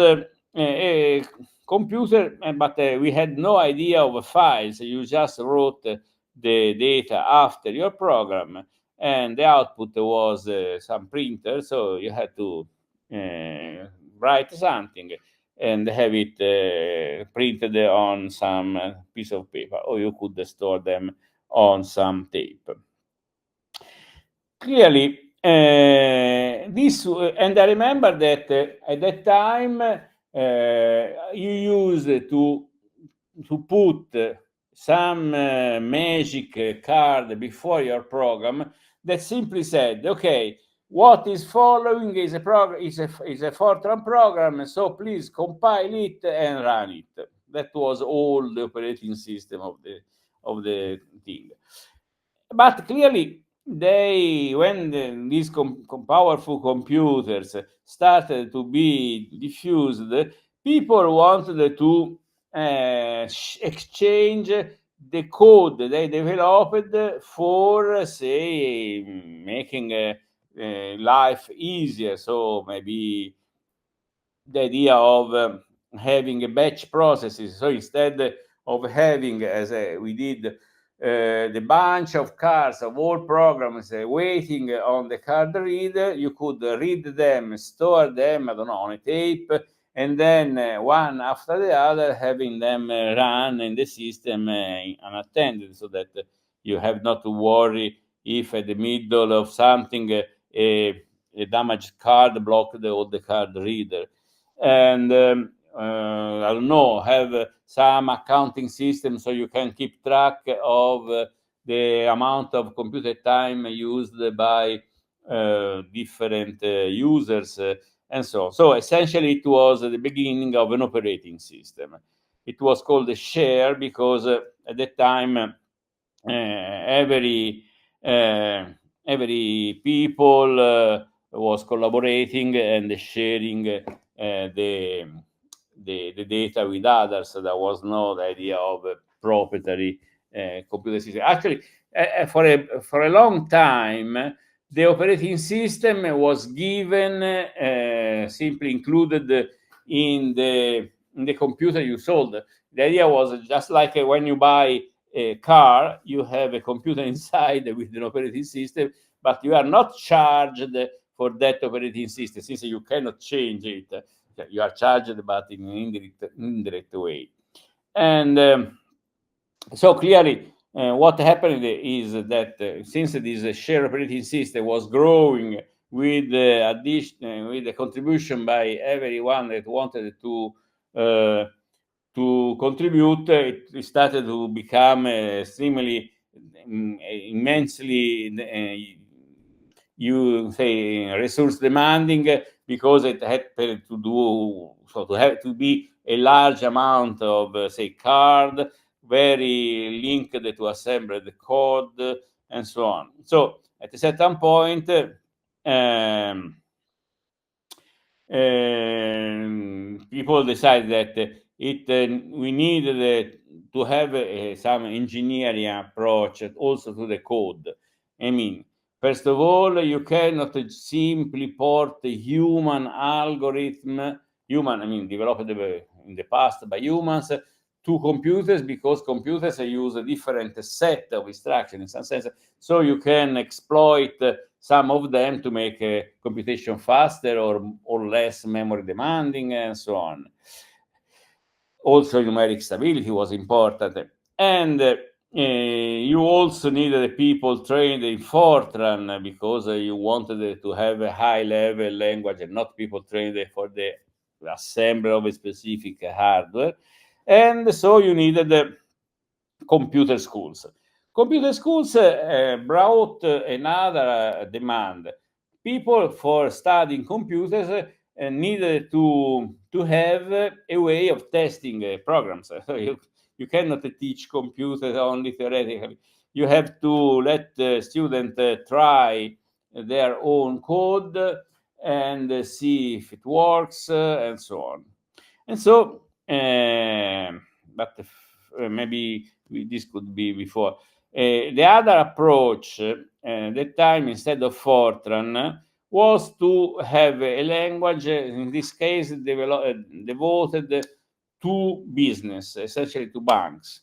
computer, but we had no idea of files. You just wrote the data after your program, and the output was some printer, so you had to write something and have it printed on some piece of paper, or you could store them on some tape. Clearly, this, and I remember that at that time you used to put some magic card before your program that simply said, okay, what is following is a Fortran program, so please compile it and run it. That was all the operating system of the thing. But clearly, when these powerful computers started to be diffused, people wanted to exchange the code they developed for, say, making life easier. So maybe the idea of having a batch processes. So instead of having, as we did, the bunch of cards of all programs waiting on the card reader, you could read them, store them, I don't know, on a tape, and then one after the other, having them run in the system unattended, so that you have not to worry if at the middle of something a damaged card blocked all the card reader. And I don't know, have some accounting system so you can keep track of the amount of computer time used by different users and so on. So essentially, it was the beginning of an operating system. It was called a share because at that time every people was collaborating and sharing the data with others. So there was no the idea of a proprietary computer system. Actually, for a long time, the operating system was given simply included in the computer you sold. The idea was just like when you buy a car, you have a computer inside with an operating system, but you are not charged for that operating system since you cannot change it. You are charged, but in an indirect way. And so clearly, what happened is that since this shared operating system was growing with with the contribution by everyone that wanted to contribute, it started to become extremely immensely you say resource demanding, because it had to be a large amount of say card, very linked to assemble the code and so on. So at a certain point, people decided that we needed to have some engineering approach also to the code. I mean, first of all, you cannot simply port a human algorithm, developed in the past by humans, to computers, because computers use a different set of instructions in some sense. So you can exploit some of them to make computation faster or less memory demanding and so on. Also, numeric stability was important. And you also needed people trained in Fortran because you wanted to have a high-level language and not people trained for the assembly of a specific hardware. And so you needed computer schools. Computer schools brought another demand. People for studying computers needed to have a way of testing programs. So you cannot teach computers only theoretically. You have to let the student try their own code and see if it works and so on. And so, but maybe this could be before. The other approach that time, instead of Fortran, was to have a language, in this case, devoted to business, essentially to banks.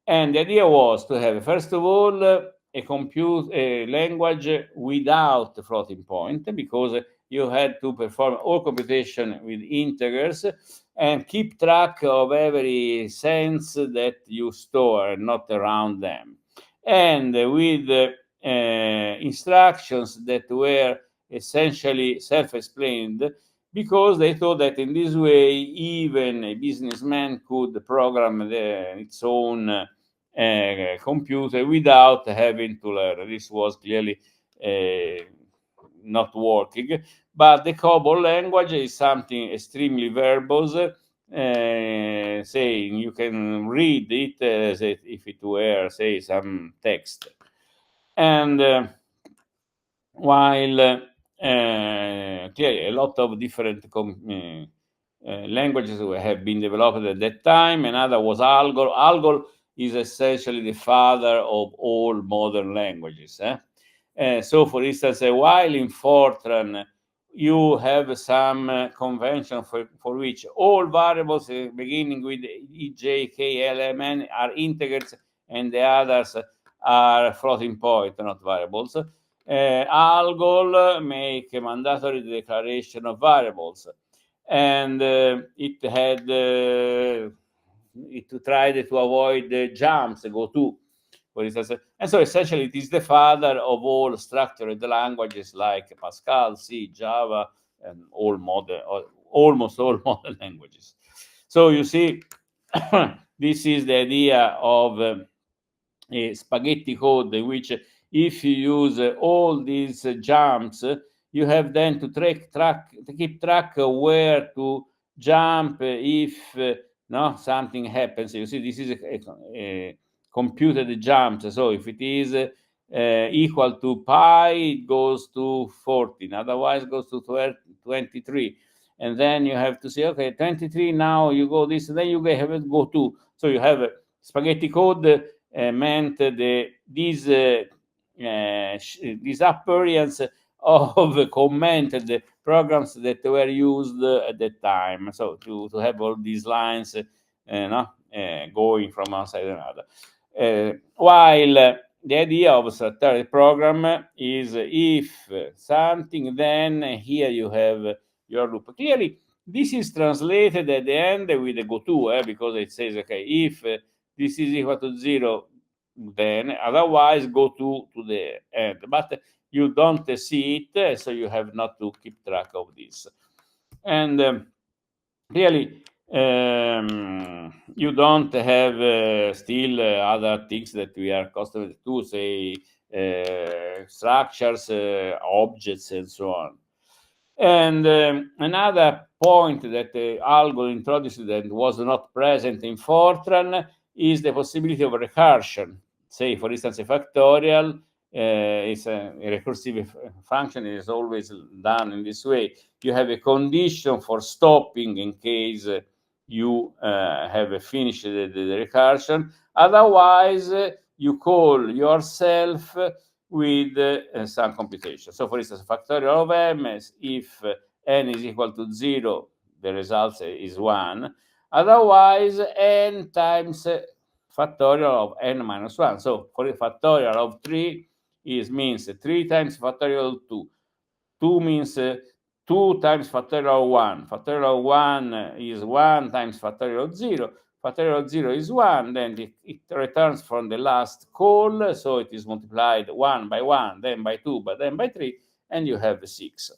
And the idea was to have, first of all, a language without floating point, because you had to perform all computation with integers and keep track of every cents that you store, not around them. And with instructions that were essentially self-explained, because they thought that in this way even a businessman could program its own computer without having to learn. This was clearly not working, but the COBOL language is something extremely verbose, saying you can read it as if it were, say, some text. And while clearly a lot of different languages have been developed at that time, another was Algol. Algol is essentially the father of all modern languages. So, for instance, while in Fortran you have some convention for which all variables beginning with E, J, K, L, M, N are integers and the others are floating point, not variables. Algol make a mandatory declaration of variables, and it had it tried to avoid jumps, go to, for instance. And so essentially it is the father of all structured languages like Pascal, C, Java, and almost all modern languages. So you see, this is the idea of a spaghetti code in which if you use all these jumps, you have then to keep track of where to jump if something happens. You see, this is a computed jump. So if it is equal to pi, it goes to 14, otherwise goes to 23. And then you have to say, okay, 23, now you go this, then you have to go to. So you have a spaghetti code meant this appearance of commented programs that were used at that time. So to have all these lines going from one side to another. While the idea of a structured program is if something, then here you have your loop. Clearly, this is translated at the end with a goto, because it says, okay, if this is equal to 0, then otherwise go to the end. But you don't see it, so you have not to keep track of this. And really, you don't have still other things that we are accustomed to, say structures, objects, and so on. And another point that Algol introduced that was not present in Fortran is the possibility of recursion. Say, for instance, a factorial is a recursive function is always done in this way. You have a condition for stopping in case you have finished the recursion. Otherwise, you call yourself with some computation. So, for instance, factorial of m is if n is equal to 0, the result is 1. Otherwise, n times factorial of n minus 1. So, for a factorial of 3 means 3 times factorial of 2. 2 means 2 times factorial of 1. Factorial of 1 is 1 times factorial of 0. Factorial of 0 is 1, then it returns from the last call, so it is multiplied 1 by 1, then by 2, but then by 3, and you have 6.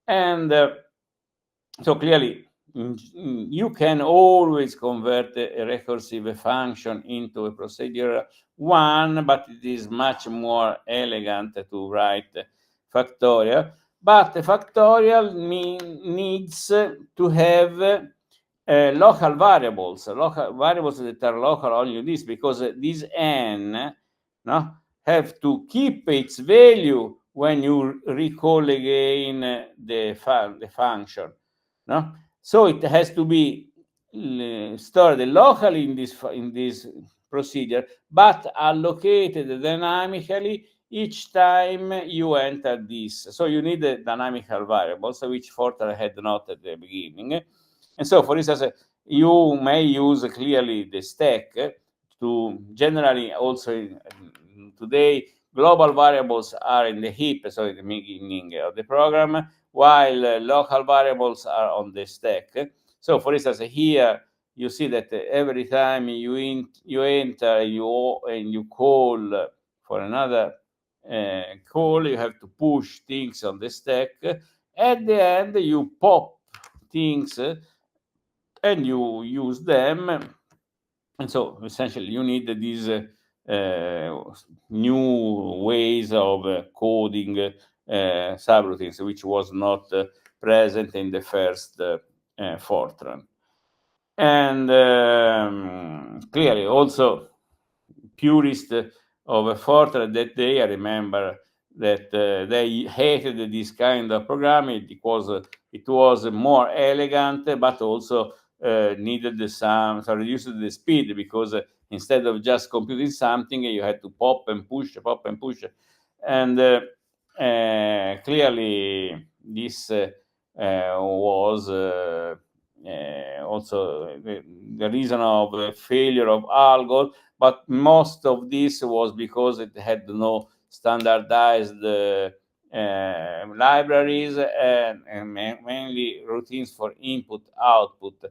And so clearly, you can always convert a recursive function into a procedural one, but it is much more elegant to write factorial. But the factorial needs to have local variables that are local only this, because this n have to keep its value when you recall again the function. So it has to be stored locally in this procedure, but allocated dynamically each time you enter this. So you need a dynamical variable, which Fortran had not at the beginning. And so, for instance, you may use clearly the stack to generally also today global variables are in the heap, so in the beginning of the program, while local variables are on the stack. So for instance, here you see that every time you enter and you call for another call, you have to push things on the stack. At the end, you pop things and you use them. And so essentially you need these new ways of coding subroutines, which was not present in the first Fortran. And clearly also purist of Fortran that day, I remember that they hated this kind of programming because it was more elegant, but also needed reduced the speed, because instead of just computing something, you had to pop and push. And clearly this was also the reason of failure of Algol, but most of this was because it had no standardized libraries and mainly routines for input output,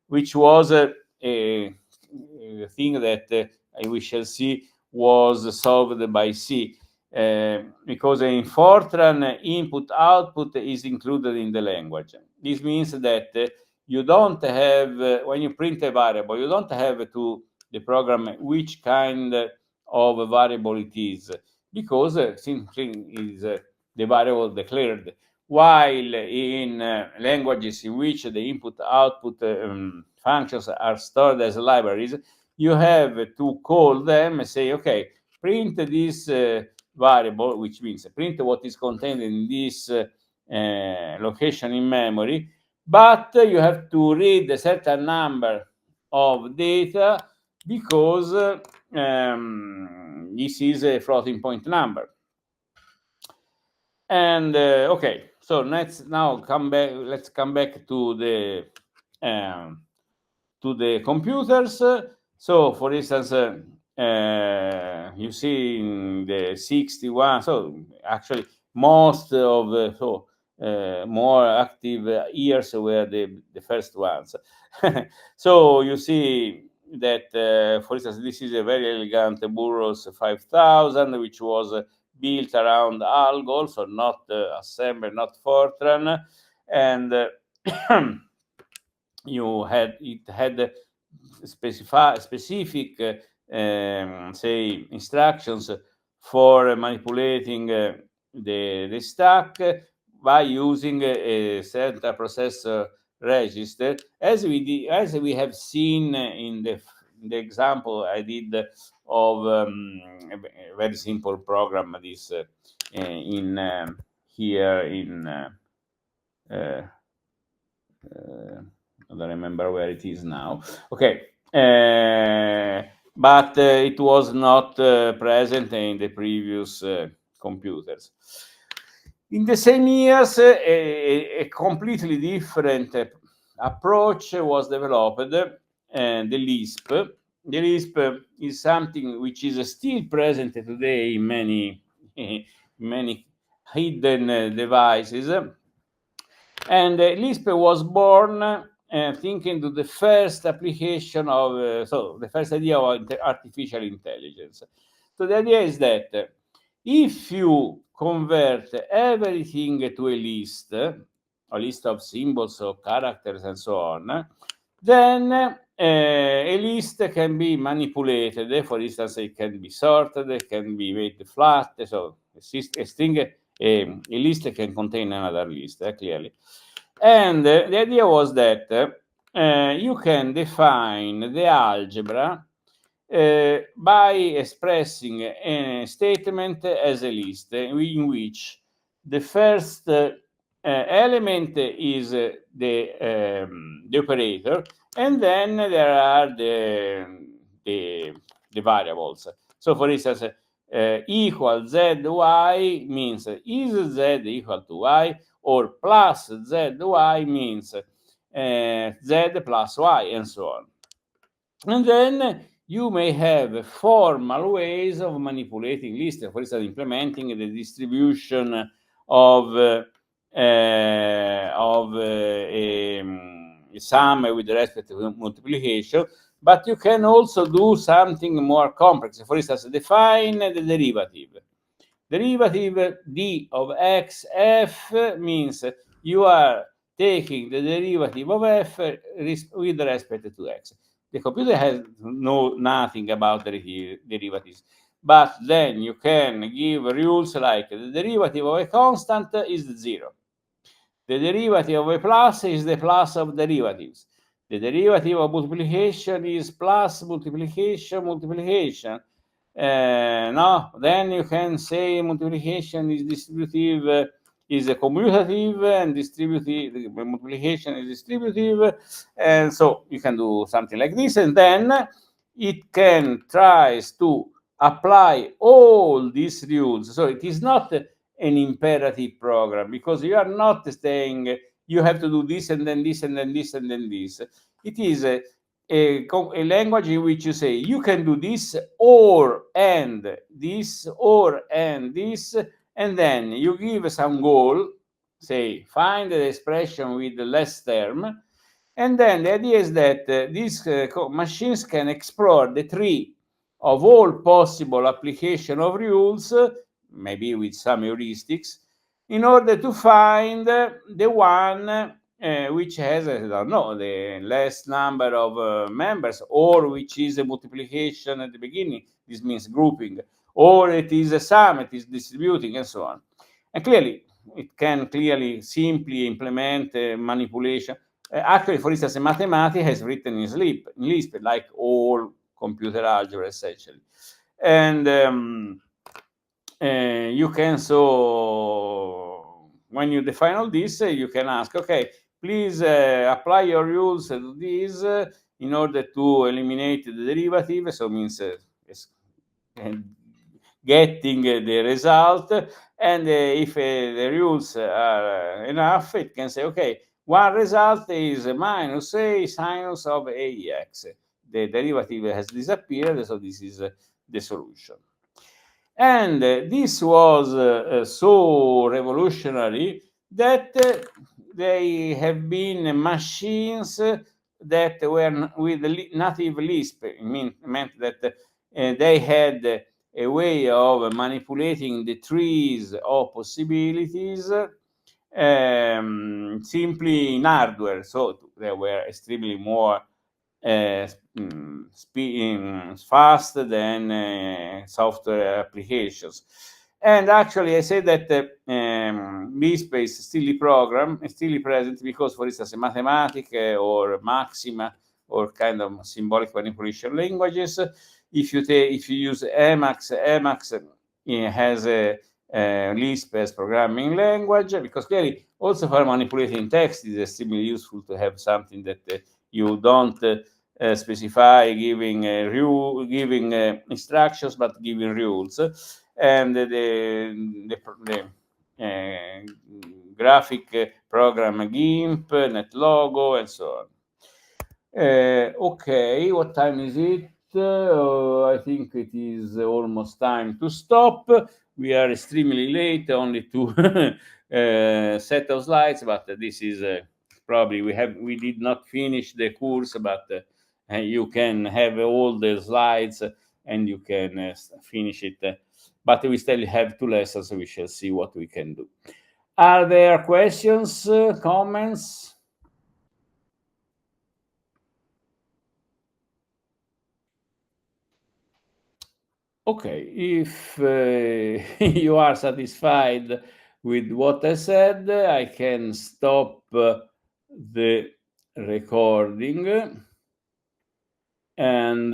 which was a thing that we shall see was solved by C. Because in Fortran, input output is included in the language. This means that you don't have, when you print a variable, you don't have to the program which kind of variable it is, because simply is the variable declared. While in languages in which the input-output functions are stored as libraries, you have to call them and say, okay, print this variable, which means print what is contained in this location in memory, but you have to read a certain number of data because this is a floating point number. And okay, so let's now come back. Let's come back to the computers. So, for instance, you see in the 61. So actually, most of the more active years were the first ones. So you see that, for instance, this is a very elegant Burroughs 5000, which was built around Algol, so not Assembly, not Fortran, and it had specific say instructions for manipulating the stack by using a central processor register, as we have seen in the example I did of a very simple program. This in here in I don't remember where it is now. Okay, but it was not present in the previous computers. In the same years, a completely different approach was developed, the Lisp. The Lisp is something which is still present today in many hidden devices. And Lisp was born thinking to the first application of, so the first idea of artificial intelligence. So the idea is that if you convert everything to a list of symbols or characters and so on, then a list can be manipulated. For instance, it can be sorted, it can be made flat. So a string, a list can contain another list, clearly. And the idea was that you can define the algebra by expressing a statement as a list in which the first element is the operator, and then there are the variables. So, for instance, equal zy means is z equal to y, or plus zy means z plus y, and so on. And then you may have formal ways of manipulating lists, for instance, implementing the distribution of a sum with respect to multiplication, but you can also do something more complex. For instance, define the derivative. Derivative d of x f means you are taking the derivative of f with respect to x. The computer has nothing about derivatives, but then you can give rules like the derivative of a constant is 0. The derivative of a plus is the plus of derivatives. The derivative of multiplication is plus multiplication. No, then you can say multiplication is distributive, is a commutative, and distributive multiplication is distributive, and so you can do something like this, and then it can tries to apply all these rules. So it is not an imperative program, because you are not saying you have to do this and then this and then this and then this. It is a language in which you say you can do this or and this or and this, and then you give some goal, say find the expression with the less term, and then the idea is that these machines can explore the tree of all possible application of rules, maybe with some heuristics, in order to find the one which has, I don't know, the less number of members, or which is a multiplication at the beginning. This means grouping, or it is a sum, it is distributing, and so on. And clearly, it can simply implement manipulation. Actually, for instance, mathematics has written in Lisp, like all computer algebra, essentially. And you can, so when you define all this, you can ask, okay, please apply your rules to this in order to eliminate the derivative, so means getting the result, and if the rules are enough, it can say, okay, one result is minus a sinus of ax. The derivative has disappeared, so this is the solution. And this was so revolutionary that they have been machines that were with native Lisp. Meant that they had a way of manipulating the trees of possibilities simply in hardware. So they were extremely more fast than software applications. And actually, I say that Lisp is still present, because, for instance, Mathematica or Maxima or kind of symbolic manipulation languages, if you use Emacs has a Lisp as programming language, because clearly also for manipulating text it is extremely useful to have something that you don't specify giving instructions, but giving rules. And the graphic program GIMP, NetLogo, and so on. Okay, what time is it? I think it is almost time to stop. We are extremely late, only two set of slides, but this is probably we did not finish the course, but you can have all the slides and you can finish it. But we still have 2 lessons, so we shall see what we can do. Are there questions, comments? Okay, if you are satisfied with what I said, I can stop the recording, and